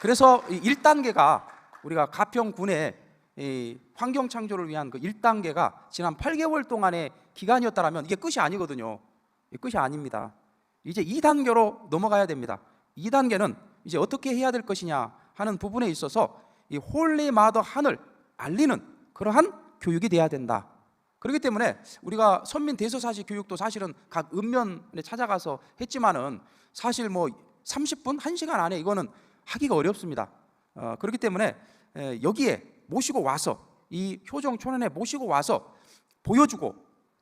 그래서 1단계가 우리가 가평군의 이 환경 창조를 위한 그 1단계가 지난 8개월 동안의 기간이었다면 이게 끝이 아니거든요. 이게 끝이 아닙니다. 이제 2단계로 넘어가야 됩니다. 2단계는 이제 어떻게 해야 될 것이냐 하는 부분에 있어서 이 홀리 마더 한을 알리는 그러한 교육이 돼야 된다. 그렇기 때문에 우리가 선민 대서사시 교육도 사실은 각 읍면에 찾아가서 했지만은 사실 뭐 30분, 1시간 안에 이거는 하기가 어렵습니다. 그렇기 때문에 여기에 모시고 와서 이 효정 촌원에 모시고 와서 보여주고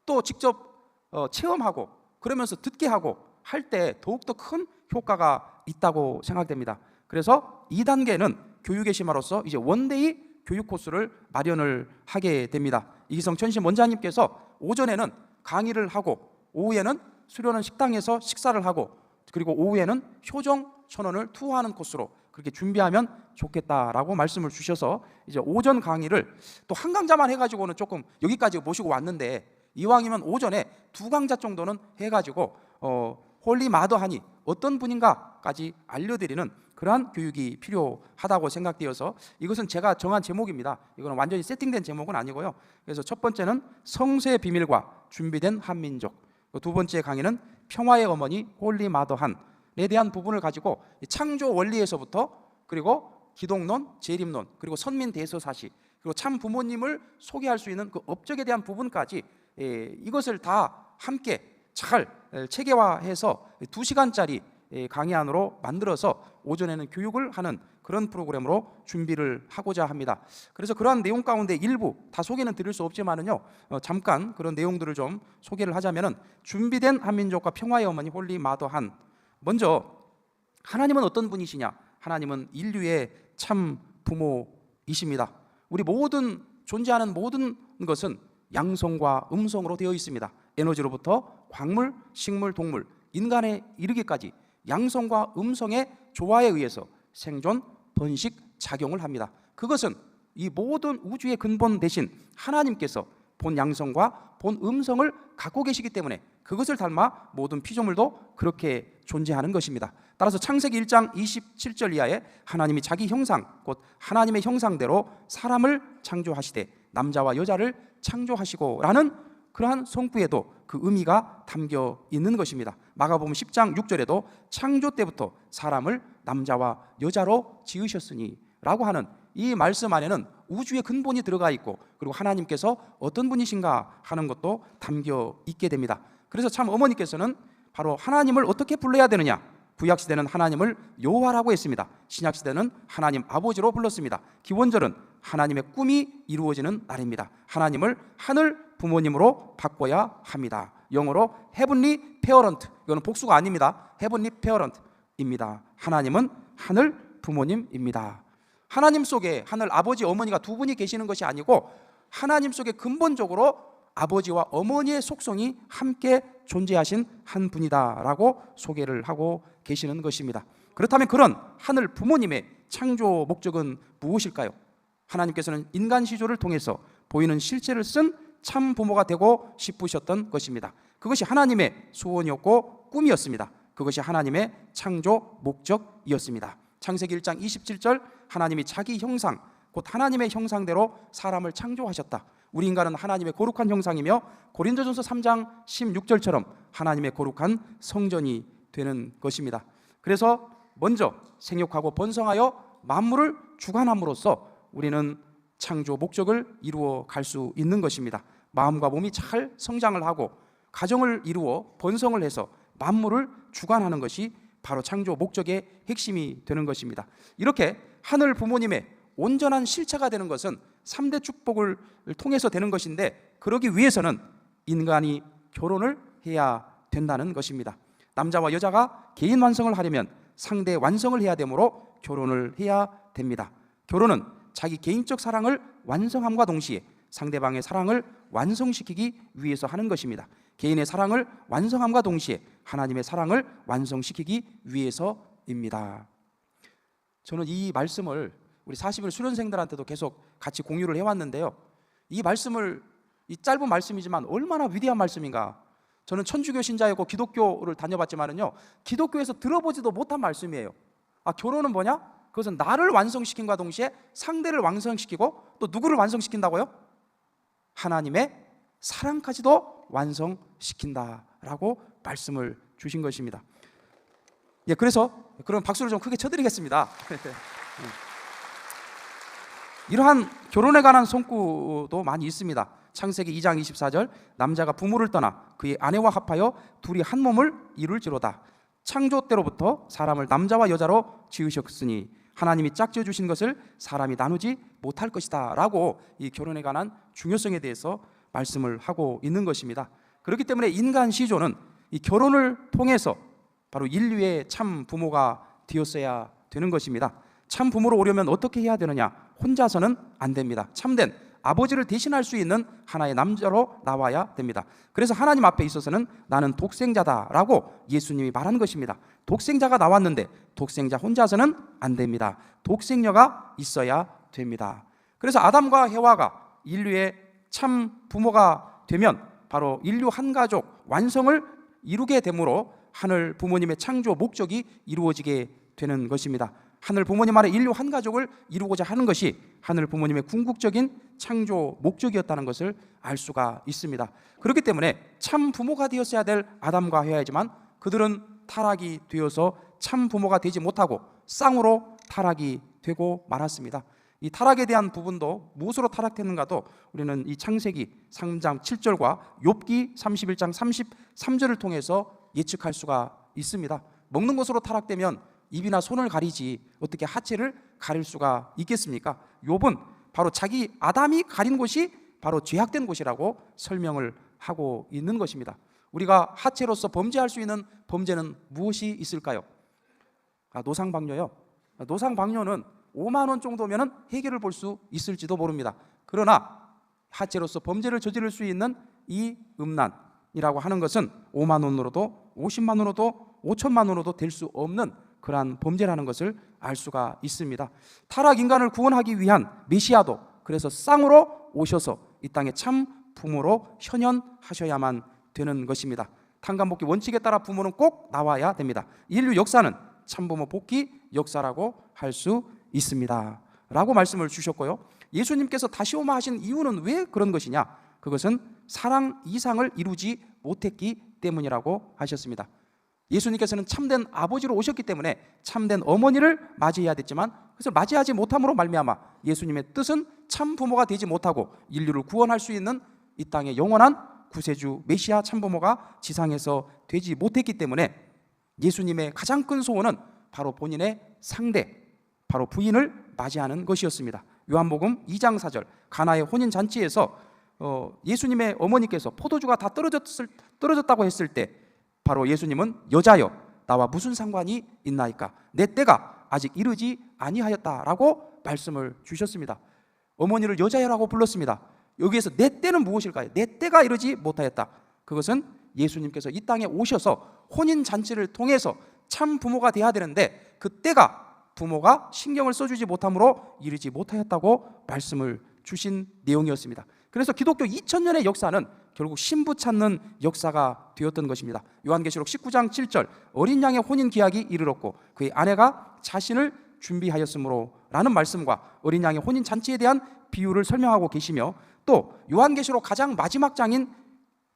또 직접 체험하고 그러면서 듣게 하고 할 때 더욱더 큰 효과가 있다고 생각됩니다. 그래서 2단계는 교육의 심화로서 이제 원데이 교육 코스를 마련을 하게 됩니다. 이기성 천심 원장님께서 오전에는 강의를 하고 오후에는 수련원 식당에서 식사를 하고 그리고 오후에는 효정 천원을 투어하는 코스로 그렇게 준비하면 좋겠다라고 말씀을 주셔서 이제 오전 강의를 또 한 강좌만 해가지고는 조금 여기까지 모시고 왔는데 이왕이면 오전에 2강좌 정도는 해가지고 홀리 마더하니 어떤 분인가까지 알려드리는 그러한 교육이 필요하다고 생각되어서 이것은 제가 정한 제목입니다. 이거는 완전히 세팅된 제목은 아니고요. 그래서 첫 번째는 성쇠의 비밀과 준비된 한민족, 두 번째 강의는 평화의 어머니 홀리 마더한에 대한 부분을 가지고 창조 원리에서부터 그리고 기독론, 재림론, 그리고 선민 대서사시, 그리고 참 부모님을 소개할 수 있는 그 업적에 대한 부분까지 이것을 다 함께 잘 체계화해서 2시간짜리 강의안으로 만들어서 오전에는 교육을 하는 그런 프로그램으로 준비를 하고자 합니다. 그래서 그러한 내용 가운데 일부 다 소개는 드릴 수 없지만은요, 잠깐 그런 내용들을 좀 소개를 하자면은 준비된 한민족과 평화의 어머니 홀리 마더한. 먼저 하나님은 어떤 분이시냐? 하나님은 인류의 참 부모이십니다. 우리 모든 존재하는 모든 것은 양성과 음성으로 되어 있습니다. 에너지로부터 광물, 식물, 동물, 인간에 이르기까지 양성과 음성의 조화에 의해서 생존, 번식, 작용을 합니다. 그것은 이 모든 우주의 근본 대신 하나님께서 본 양성과 본 음성을 갖고 계시기 때문에 그것을 닮아 모든 피조물도 그렇게 존재하는 것입니다. 따라서 창세기 1장 27절 이하에 하나님이 자기 형상, 곧 하나님의 형상대로 사람을 창조하시되 남자와 여자를 창조하시고 라는 그러한 성구에도 그 의미가 담겨 있는 것입니다. 마가복음 10장 6절에도 창조 때부터 사람을 남자와 여자로 지으셨으니 라고 하는 이 말씀 안에는 우주의 근본이 들어가 있고 그리고 하나님께서 어떤 분이신가 하는 것도 담겨 있게 됩니다. 그래서 참 어머니께서는 바로 하나님을 어떻게 불러야 되느냐, 구약시대는 하나님을 여호와라고 했습니다. 신약시대는 하나님 아버지로 불렀습니다. 기원절은 하나님의 꿈이 이루어지는 날입니다. 하나님을 하늘 부모님으로 바꿔야 합니다. 영어로 heavenly parent, 이거는 복수가 아닙니다. heavenly parent입니다. 하나님은 하늘 부모님입니다. 하나님 속에 하늘 아버지 어머니가 두 분이 계시는 것이 아니고 하나님 속에 근본적으로 아버지와 어머니의 속성이 함께 존재하신 한 분이다라고 소개를 하고 계시는 것입니다. 그렇다면 그런 하늘 부모님의 창조 목적은 무엇일까요? 하나님께서는 인간 시조를 통해서 보이는 실체를 쓴 참 부모가 되고 싶으셨던 것입니다. 그것이 하나님의 소원이었고 꿈이었습니다. 그것이 하나님의 창조 목적이었습니다. 창세기 1장 27절 하나님이 자기 형상, 곧 하나님의 형상대로 사람을 창조하셨다. 우리 인간은 하나님의 거룩한 형상이며 고린도전서 3장 16절처럼 하나님의 거룩한 성전이 되는 것입니다. 그래서 먼저 생육하고 번성하여 만물을 주관함으로써 우리는 창조 목적을 이루어 갈 수 있는 것입니다. 마음과 몸이 잘 성장을 하고 가정을 이루어 번성을 해서 만물을 주관하는 것이 바로 창조 목적의 핵심이 되는 것입니다. 이렇게 하늘 부모님의 온전한 실체가 되는 것은 3대 축복을 통해서 되는 것인데 그러기 위해서는 인간이 결혼을 해야 된다는 것입니다. 남자와 여자가 개인 완성을 하려면 상대 완성을 해야 되므로 결혼을 해야 됩니다. 결혼은 자기 개인적 사랑을 완성함과 동시에 상대방의 사랑을 완성시키기 위해서 하는 것입니다. 개인의 사랑을 완성함과 동시에 하나님의 사랑을 완성시키기 위해서입니다. 저는 이 말씀을 우리 40일 수련생들한테도 계속 같이 공유를 해왔는데요, 이 말씀을, 이 짧은 말씀이지만 얼마나 위대한 말씀인가. 저는 천주교 신자였고 기독교를 다녀봤지만은요, 기독교에서 들어보지도 못한 말씀이에요. 결혼은 뭐냐? 그것은 나를 완성시킨과 동시에 상대를 완성시키고 또 누구를 완성시킨다고요? 하나님의 사랑까지도 완성시킨다라고 말씀을 주신 것입니다. 예, 그래서 그럼 박수를 좀 크게 쳐드리겠습니다. 이러한 결혼에 관한 손구도 많이 있습니다. 창세기 2장 24절, 남자가 부모를 떠나 그의 아내와 합하여 둘이 한 몸을 이룰지로다. 창조 때로부터 사람을 남자와 여자로 지으셨으니 하나님이 짝지어 주신 것을 사람이 나누지 못할 것이다 라고 이 결혼에 관한 중요성에 대해서 말씀을 하고 있는 것입니다. 그렇기 때문에 인간 시조는 이 결혼을 통해서 바로 인류의 참 부모가 되었어야 되는 것입니다. 참 부모로 오려면 어떻게 해야 되느냐? 혼자서는 안 됩니다. 참된 아버지를 대신할 수 있는 하나의 남자로 나와야 됩니다. 그래서 하나님 앞에 있어서는 나는 독생자다라고 예수님이 말한 것입니다. 독생자가 나왔는데 독생자 혼자서는 안 됩니다. 독생녀가 있어야 됩니다. 그래서 아담과 해와가 인류의 참 부모가 되면 바로 인류 한 가족 완성을 이루게 되므로 하늘 부모님의 창조 목적이 이루어지게 되는 것입니다. 하늘 부모님 아래 인류 한 가족을 이루고자 하는 것이 하늘 부모님의 궁극적인 창조 목적이었다는 것을 알 수가 있습니다. 그렇기 때문에 참 부모가 되었어야 될 아담과 해와이지만 그들은 타락이 되어서 참 부모가 되지 못하고 쌍으로 타락이 되고 말았습니다. 이 타락에 대한 부분도 무엇으로 타락했는가도 우리는 이 창세기 3장 7절과 욥기 31장 33절을 통해서 예측할 수가 있습니다. 먹는 것으로 타락되면 입이나 손을 가리지 어떻게 하체를 가릴 수가 있겠습니까? 욥은 바로 자기 아담이 가린 곳이 바로 죄악된 곳이라고 설명을 하고 있는 것입니다. 우리가 하체로서 범죄할 수 있는 범죄는 무엇이 있을까요? 노상방뇨요. 노상방뇨는 5만 원 정도면 해결을 볼 수 있을지도 모릅니다. 그러나 하체로서 범죄를 저지를 수 있는 이 음란이라고 하는 것은 5만 원으로도 50만 원으로도 5천만 원으로도 될 수 없는 그러한 범죄라는 것을 알 수가 있습니다. 타락 인간을 구원하기 위한 메시아도 그래서 쌍으로 오셔서 이 땅에 참 부모로 현현하셔야만 되는 것입니다. 탄간복귀 원칙에 따라 부모는 꼭 나와야 됩니다. 인류 역사는 참부모 복귀 역사라고 할 수 있습니다 라고 말씀을 주셨고요, 예수님께서 다시 오마 하신 이유는 왜 그런 것이냐? 그것은 사랑 이상을 이루지 못했기 때문이라고 하셨습니다. 예수님께서는 참된 아버지로 오셨기 때문에 참된 어머니를 맞이해야 됐지만 그것을 맞이하지 못함으로 말미암아 예수님의 뜻은 참 부모가 되지 못하고 인류를 구원할 수 있는 이 땅의 영원한 구세주 메시아 참부모가 지상에서 되지 못했기 때문에 예수님의 가장 큰 소원은 바로 본인의 상대, 바로 부인을 맞이하는 것이었습니다. 요한복음 2장 4절, 가나의 혼인잔치에서 예수님의 어머니께서 포도주가 다 떨어졌다고 했을 때 바로 예수님은 여자여 나와 무슨 상관이 있나이까, 내 때가 아직 이르지 아니하였다라고 말씀을 주셨습니다. 어머니를 여자여라고 불렀습니다. 여기에서 내 때는 무엇일까요? 내 때가 이르지 못하였다. 그것은 예수님께서 이 땅에 오셔서 혼인잔치를 통해서 참 부모가 되어야 되는데 그 때가 부모가 신경을 써주지 못함으로 이르지 못하였다고 말씀을 주신 내용이었습니다. 그래서 기독교 2000년의 역사는 결국 신부 찾는 역사가 되었던 것입니다. 요한계시록 19장 7절, 어린 양의 혼인 기약이 이르렀고 그의 아내가 자신을 준비하였으므로 라는 말씀과 어린 양의 혼인 잔치에 대한 비유를 설명하고 계시며, 또 요한계시록 가장 마지막 장인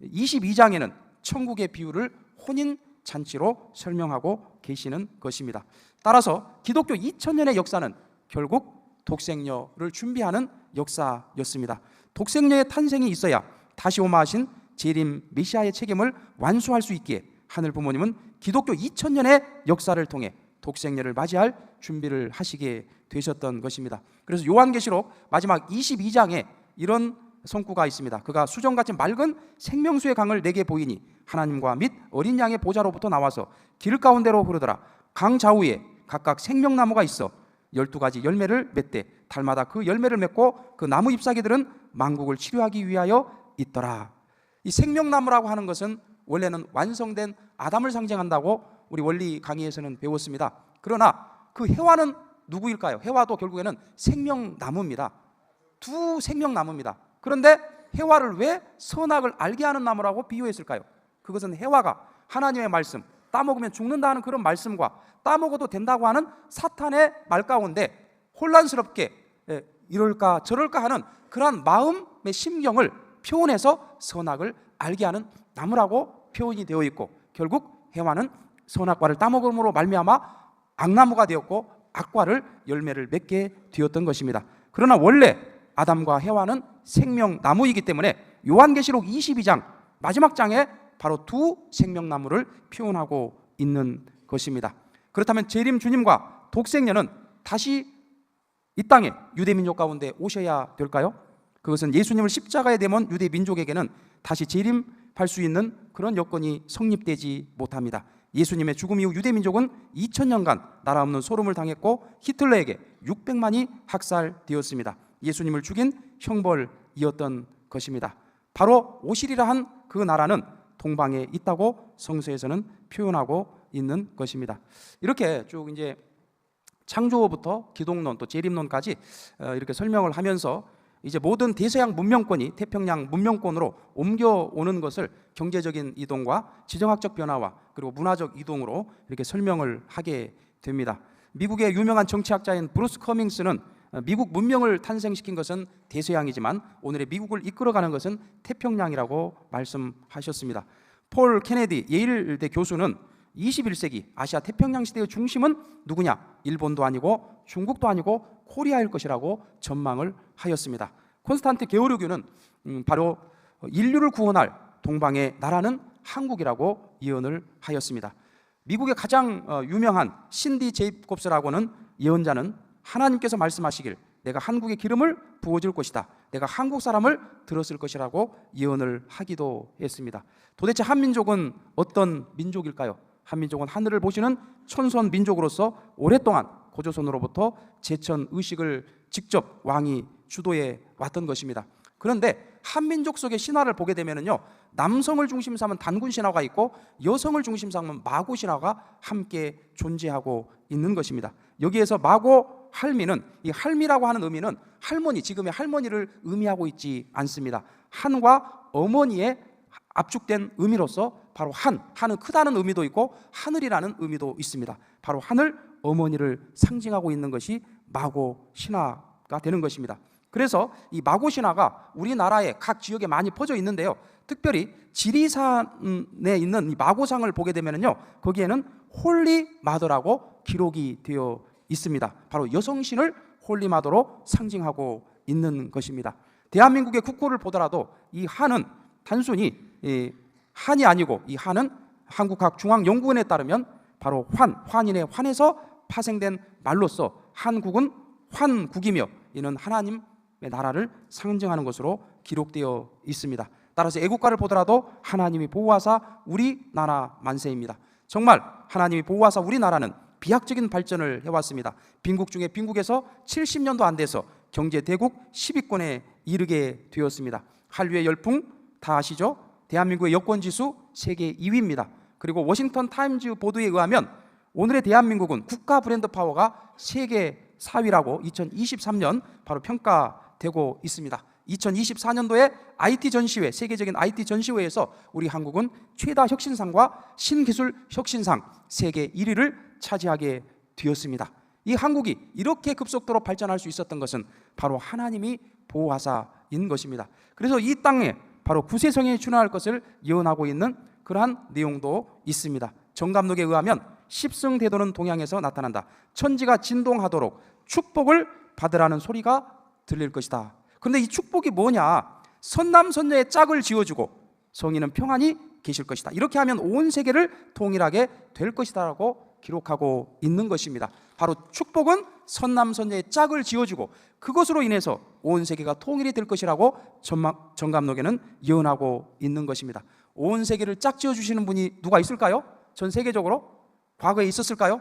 22장에는 천국의 비유를 혼인 잔치로 설명하고 계시는 것입니다. 따라서 기독교 2000년의 역사는 결국 독생녀를 준비하는 역사였습니다. 독생녀의 탄생이 있어야 다시 오마 하신 재림 메시아의 책임을 완수할 수 있기에 하늘 부모님은 기독교 2000년의 역사를 통해 독생녀를 맞이할 준비를 하시게 되셨던 것입니다. 그래서 요한계시록 마지막 22장에 이런 성구가 있습니다. 그가 수정같이 맑은 생명수의 강을 내게 보이니 하나님과 및 어린 양의 보좌로부터 나와서 길 가운데로 흐르더라. 강 좌우에 각각 생명나무가 있어 12가지 열매를 맺되 달마다 그 열매를 맺고 그 나무 잎사귀들은 만국을 치료하기 위하여 있더라. 이 생명나무라고 하는 것은 원래는 완성된 아담을 상징한다고 우리 원리 강의에서는 배웠습니다. 그러나 그 해와는 누구일까요? 해와도 결국에는 생명나무입니다. 두 생명나무입니다. 그런데 해와를 왜 선악을 알게 하는 나무라고 비유했을까요? 그것은 해와가 하나님의 말씀, 따먹으면 죽는다는 그런 말씀과 따먹어도 된다고 하는 사탄의 말 가운데 혼란스럽게 이럴까 저럴까 하는 그러한 마음의 심경을 표현해서 선악을 알게 하는 나무라고 표현이 되어 있고, 결국 해와는 선악과를 따먹음으로 말미암아 악나무가 되었고 악과를 열매를 맺게 되었던 것입니다. 그러나 원래 아담과 해와는 생명나무이기 때문에 요한계시록 22장 마지막 장에 바로 두 생명나무를 표현하고 있는 것입니다. 그렇다면 재림 주님과 독생녀는 다시 이 땅에 유대민족 가운데 오셔야 될까요? 그것은 예수님을 십자가에 대면 유대민족에게는 다시 재림할 수 있는 그런 여건이 성립되지 못합니다. 예수님의 죽음 이후 유대민족은 2000년간 나라 없는 소름을 당했고 히틀러에게 600만이 학살되었습니다. 예수님을 죽인 형벌이었던 것입니다. 바로 오시리라 한 그 나라는 동방에 있다고 성서에서는 표현하고 있는 것입니다. 이렇게 쭉 이제 창조부터 기독론 또 재림론까지 이렇게 설명을 하면서 이제 모든 대서양 문명권이 태평양 문명권으로 옮겨오는 것을 경제적인 이동과 지정학적 변화와 그리고 문화적 이동으로 이렇게 설명을 하게 됩니다. 미국의 유명한 정치학자인 브루스 커밍스는 미국 문명을 탄생시킨 것은 대서양이지만 오늘의 미국을 이끌어가는 것은 태평양이라고 말씀하셨습니다. 폴 케네디 예일대 교수는 21세기 아시아 태평양 시대의 중심은 누구냐? 일본도 아니고 중국도 아니고 코리아일 것이라고 전망을 하였습니다. 콘스탄트 게오르교는 바로 인류를 구원할 동방의 나라는 한국이라고 예언을 하였습니다. 미국의 가장 유명한 신디 제이콥스라고는 예언자는 하나님께서 말씀하시길 내가 한국에 기름을 부어줄 것이다, 내가 한국 사람을 들었을 것이라고 예언을 하기도 했습니다. 도대체 한민족은 어떤 민족일까요? 한민족은 하늘을 보시는 천선 민족으로서 오랫동안 고조선으로부터 제천 의식을 직접 왕이 주도해 왔던 것입니다. 그런데 한민족 속의 신화를 보게 되면요, 남성을 중심 삼은 단군 신화가 있고 여성을 중심 삼은 마고 신화가 함께 존재하고 있는 것입니다. 여기에서 마고 할미는, 이 할미라고 하는 의미는 할머니, 지금의 할머니를 의미하고 있지 않습니다. 한과 어머니의 압축된 의미로서 바로 한은 크다는 의미도 있고 하늘이라는 의미도 있습니다. 바로 하늘, 어머니를 상징하고 있는 것이 마고 신화가 되는 것입니다. 그래서 이 마고 신화가 우리나라의 각 지역에 많이 퍼져 있는데요, 특별히 지리산에 있는 이 마고상을 보게 되면요, 거기에는 홀리 마더라고 기록이 되어 있습니다. 바로 여성신을 홀리 마더로 상징하고 있는 것입니다. 대한민국의 국호를 보더라도 이 한은 단순히 한이 아니고, 이 한은 한국학중앙연구원에 따르면 바로 환인의 환에서 파생된 말로서 한국은 환국이며 이는 하나님의 나라를 상징하는 것으로 기록되어 있습니다. 따라서 애국가를 보더라도 하나님이 보호하사 우리나라 만세입니다. 정말 하나님이 보호하사 우리나라는 비약적인 발전을 해왔습니다. 빈국 중에 빈국에서 70년도 안 돼서 경제 대국 10위권에 이르게 되었습니다. 한류의 열풍 다 아시죠? 대한민국의 여권지수 세계 2위입니다. 그리고 워싱턴 타임즈 보도에 의하면 오늘의 대한민국은 국가 브랜드 파워가 세계 4위라고 2023년 바로 평가되고 있습니다. 2024년도에 IT 전시회, 세계적인 IT 전시회에서 우리 한국은 최다 혁신상과 신기술 혁신상 세계 1위를 차지하게 되었습니다. 이 한국이 이렇게 급속도로 발전할 수 있었던 것은 바로 하나님이 보호하사인 것입니다. 그래서 이 땅에 바로 구세성에 준할 것을 예언하고 있는 그러한 내용도 있습니다. 정감록에 의하면 십승대도는 동양에서 나타난다. 천지가 진동하도록 축복을 받으라는 소리가 들릴 것이다. 그런데 이 축복이 뭐냐? 선남선녀의 짝을 지어주고 성인은 평안히 계실 것이다. 이렇게 하면 온 세계를 통일하게 될 것이다라고 기록하고 있는 것입니다. 바로 축복은 선남선녀의 짝을 지어주고 그것으로 인해서 온 세계가 통일이 될 것이라고 정감록에는 예언하고 있는 것입니다. 온 세계를 짝 지어주시는 분이 누가 있을까요? 전 세계적으로 과거에 있었을까요?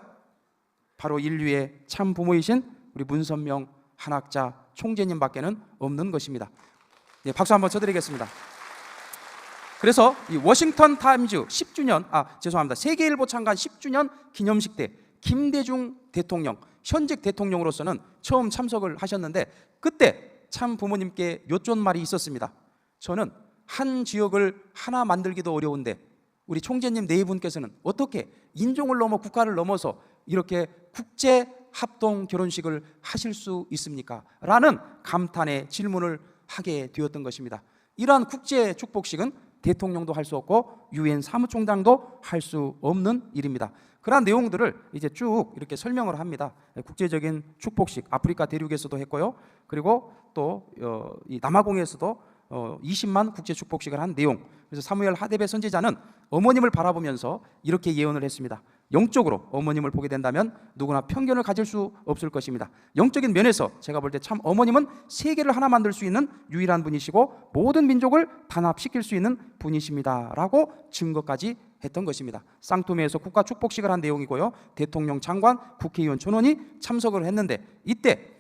바로 인류의 참 부모이신 우리 문선명 한학자 총재님 밖에는 없는 것입니다. 네, 박수 한번 쳐드리겠습니다. 그래서 이 워싱턴 타임즈 10주년, 세계일보 창간 10주년 기념식 때 김대중 대통령, 현직 대통령으로서는 처음 참석을 하셨는데 그때 참 부모님께 여쭌 말이 있었습니다. 저는 한 지역을 하나 만들기도 어려운데 우리 총재님 네 분께서는 어떻게 인종을 넘어 국가를 넘어서 이렇게 국제 합동 결혼식을 하실 수 있습니까? 라는 감탄의 질문을 하게 되었던 것입니다. 이러한 국제 축복식은 대통령도 할 수 없고 유엔 사무총장도 할 수 없는 일입니다. 그러한 내용들을 이제 쭉 이렇게 설명을 합니다. 국제적인 축복식 아프리카 대륙에서도 했고요. 그리고 또 이 남아공에서도 20만 국제 축복식을 한 내용. 그래서 사무엘 하데베 선지자는 어머님을 바라보면서 이렇게 예언을 했습니다. 영적으로 어머님을 보게 된다면 누구나 편견을 가질 수 없을 것입니다. 영적인 면에서 제가 볼 때 참 어머님은 세계를 하나 만들 수 있는 유일한 분이시고 모든 민족을 단합시킬 수 있는 분이십니다 라고 증거까지 했던 것입니다. 쌍투메에서 국가 축복식을 한 내용이고요. 대통령, 장관, 국회의원, 전원이 참석을 했는데 이때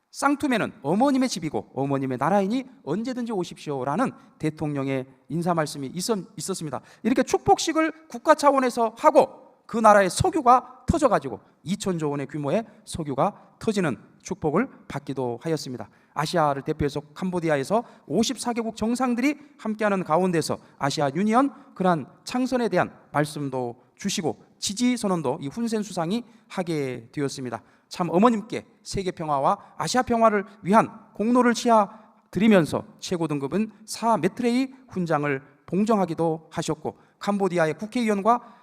쌍투메는 어머님의 집이고 어머님의 나라이니 언제든지 오십시오라는 대통령의 인사 말씀이 있었습니다. 이렇게 축복식을 국가 차원에서 하고 그 나라의 석유가 터져가지고 2,000조 원의 규모의 석유가 터지는 축복을 받기도 하였습니다. 아시아를 대표해서 캄보디아에서 54개국 정상들이 함께하는 가운데서 아시아 유니언 그러한 창선에 대한 말씀도 주시고 지지 선언도 이 훈센 수상이 하게 되었습니다. 참 어머님께 세계 평화와 아시아 평화를 위한 공로를 치하드리면서 최고 등급은 4메트레이 훈장을 봉정하기도 하셨고 캄보디아의 국회의원과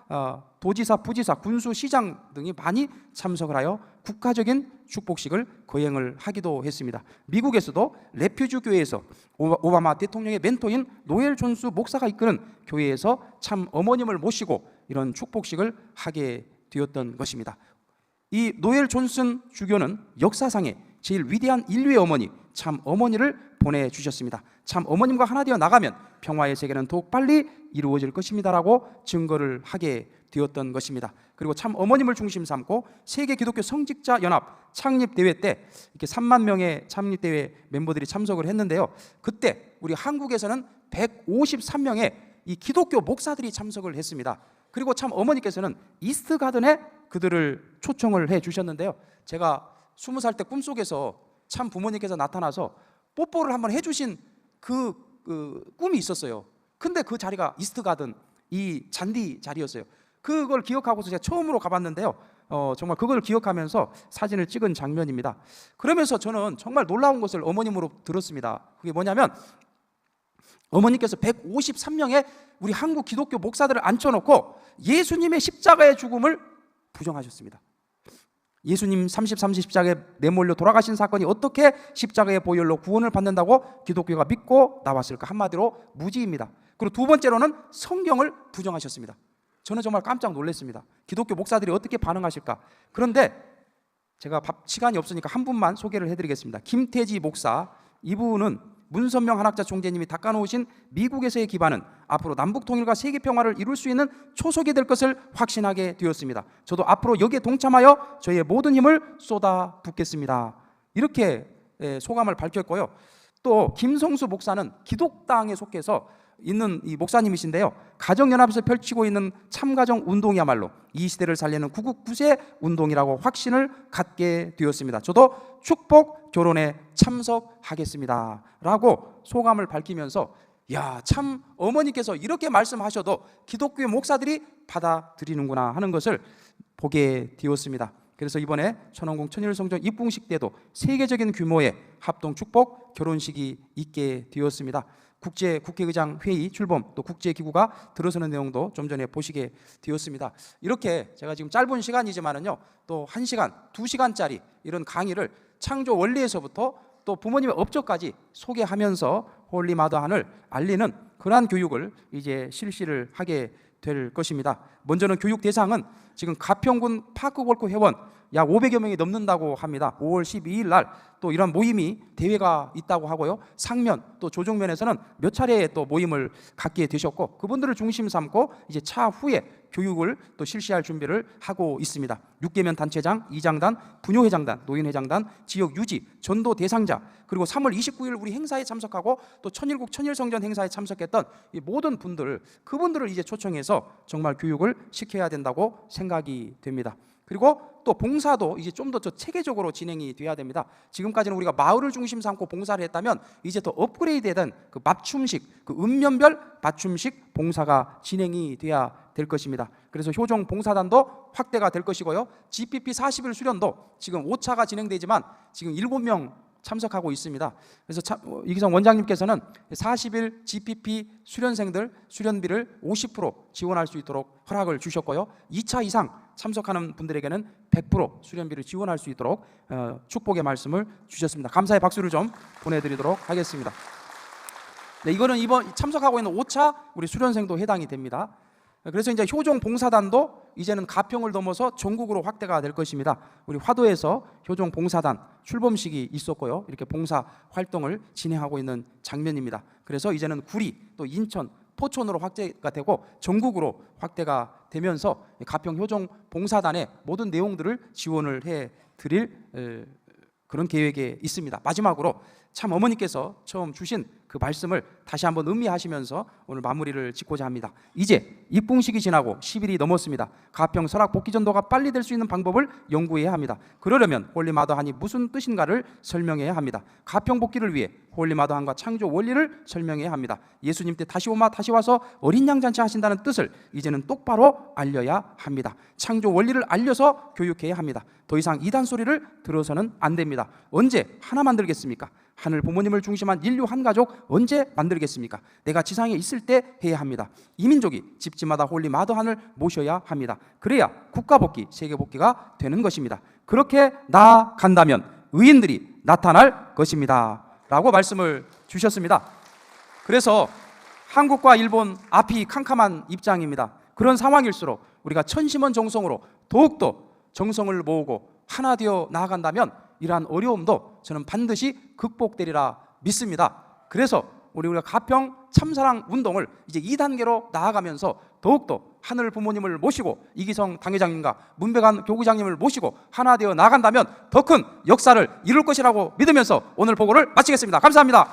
도지사, 부지사, 군수시장 등이 많이 참석을 하여 국가적인 축복식을 거행을 하기도 했습니다. 미국에서도 레퓨지 교회에서 오바마 대통령의 멘토인 노엘 존스 목사가 이끄는 교회에서 참 어머님을 모시고 이런 축복식을 하게 되었던 것입니다. 이 노엘 존슨 주교는 역사상의 제일 위대한 인류의 어머니 참 어머니를 보내주셨습니다. 참 어머님과 하나 되어 나가면 평화의 세계는 더욱 빨리 이루어질 것입니다라고 증거를 하게 되었던 것입니다. 그리고 참 어머님을 중심 삼고 세계 기독교 성직자 연합 창립 대회 때 이렇게 3만 명의 창립 대회 멤버들이 참석을 했는데요. 그때 우리 한국에서는 153명의 이 기독교 목사들이 참석을 했습니다. 그리고 참 어머니께서는 이스트 가든에 그들을 초청을 해 주셨는데요. 제가 20살 때 꿈속에서 참 부모님께서 나타나서 뽀뽀를 한번 해주신 그 꿈이 있었어요. 근데 그 자리가 이스트 가든 이 잔디 자리였어요. 그걸 기억하고서 제가 처음으로 가봤는데요. 정말 그걸 기억하면서 사진을 찍은 장면입니다. 그러면서 저는 정말 놀라운 것을 어머님으로 들었습니다. 그게 뭐냐면 어머니께서 153명의 우리 한국 기독교 목사들을 앉혀놓고 예수님의 십자가의 죽음을 부정하셨습니다. 예수님 30 십자가에 내몰려 돌아가신 사건이 어떻게 십자가의 보혈로 구원을 받는다고 기독교가 믿고 나왔을까? 한마디로 무지입니다. 그리고 두 번째로는 성경을 부정하셨습니다. 저는 정말 깜짝 놀랐습니다. 기독교 목사들이 어떻게 반응하실까? 그런데 제가 시간이 없으니까 한 분만 소개를 해드리겠습니다. 김태지 목사, 이분은 문선명 한학자 총재님이 닦아놓으신 미국에서의 기반은 앞으로 남북통일과 세계평화를 이룰 수 있는 초석이 될 것을 확신하게 되었습니다. 저도 앞으로 여기에 동참하여 저의 모든 힘을 쏟아붓겠습니다. 이렇게 소감을 밝혔고요. 또 김성수 목사는 기독당에 속해서 있는 이 목사님이신데요. 가정연합에서 펼치고 있는 참가정 운동이야말로 이 시대를 살리는 구국구세 운동이라고 확신을 갖게 되었습니다. 저도 축복 결혼에 참석하겠습니다 라고 소감을 밝히면서 야, 참 어머니께서 이렇게 말씀하셔도 기독교 목사들이 받아들이는구나 하는 것을 보게 되었습니다. 그래서 이번에 천원궁 천일성전 입궁식 때도 세계적인 규모의 합동 축복 결혼식이 있게 되었습니다. 국제의장 회의 출범 또 국제기구가 들어서는 내용도 좀 전에 보시게 되었습니다. 이렇게 제가 지금 짧은 시간이지만은요 또 1시간, 2시간짜리 이런 강의를 창조 원리에서부터 또 부모님의 업적까지 소개하면서 홀리 마더한을 알리는 그러한 교육을 이제 실시를 하게 될 것입니다. 먼저는 교육 대상은 지금 가평군 파크골프 회원 약 500여 명이 넘는다고 합니다. 5월 12일 날 또 이런 모임이 대회가 있다고 하고요. 상면 또 조정면에서는 몇 차례 또 모임을 갖게 되셨고 그분들을 중심 삼고 이제 차후에 교육을 또 실시할 준비를 하고 있습니다. 6개면 단체장, 이장단, 부녀회장단, 노인회장단, 지역 유지, 전도 대상자 그리고 3월 29일 우리 행사에 참석하고 또 천일국 천일성전 행사에 참석했던 이 모든 분들 그분들을 이제 초청해서 정말 교육을 시켜야 된다고 생각이 됩니다. 그리고 또 봉사도 이제 좀 더 체계적으로 진행이 돼야 됩니다. 지금까지는 우리가 마을을 중심 삼고 봉사를 했다면 이제 더 업그레이드된 그 맞춤식, 그 읍면별 맞춤식 봉사가 진행이 돼야 될 것입니다. 그래서 효종 봉사단도 확대가 될 것이고요. GPP 40일 수련도 지금 5차가 진행되지만 지금 7명 참석하고 있습니다. 그래서 이기성 원장님께서는 40일 GPP 수련생들 수련비를 50% 지원할 수 있도록 허락을 주셨고요. 2차 이상 참석하는 분들에게는 100% 수련비를 지원할 수 있도록 축복의 말씀을 주셨습니다. 감사의 박수를 좀 보내드리도록 하겠습니다. 네, 이거는 이번 참석하고 있는 5차 우리 수련생도 해당이 됩니다. 그래서 이제 효종 봉사단도 이제는 가평을 넘어서 전국으로 확대가 될 것입니다. 우리 화도에서 효종 봉사단 출범식이 있었고요. 이렇게 봉사 활동을 진행하고 있는 장면입니다. 그래서 이제는 구리, 또 인천, 포천으로 확대가 되고 전국으로 확대가 되면서 가평 효종 봉사단의 모든 내용들을 지원을 해 드릴 그런 계획에 있습니다. 마지막으로 참 어머니께서 처음 주신 그 말씀을 다시 한번 음미하시면서 오늘 마무리를 짓고자 합니다. 이제 입궁식이 지나고 10일이 넘었습니다. 가평 설악 복귀전도가 빨리 될 수 있는 방법을 연구해야 합니다. 그러려면 홀리마더한이 무슨 뜻인가를 설명해야 합니다. 가평 복귀를 위해 홀리마더한과 창조 원리를 설명해야 합니다. 예수님 때 다시 오마 다시 와서 어린 양 잔치 하신다는 뜻을 이제는 똑바로 알려야 합니다. 창조 원리를 알려서 교육해야 합니다. 더 이상 이단 소리를 들어서는 안 됩니다. 언제 하나 만들겠습니까? 하늘 부모님을 중심한 인류 한 가족 언제 만들겠습니까? 내가 지상에 있을 때 해야 합니다. 이민족이 집집마다 홀리 마더한을 모셔야 합니다. 그래야 국가복귀, 세계복귀가 되는 것입니다. 그렇게 나아간다면 의인들이 나타날 것입니다 라고 말씀을 주셨습니다. 그래서 한국과 일본 앞이 캄캄한 입장입니다. 그런 상황일수록 우리가 천심원정성으로 더욱더 정성을 모으고 하나 되어 나아간다면 이러한 어려움도 저는 반드시 극복되리라 믿습니다. 그래서 우리가 가평 참사랑 운동을 이제 2단계로 나아가면서 더욱더 하늘 부모님을 모시고 이기성 당회장님과 문백환 교구장님을 모시고 하나 되어 나아간다면 더 큰 역사를 이룰 것이라고 믿으면서 오늘 보고를 마치겠습니다. 감사합니다.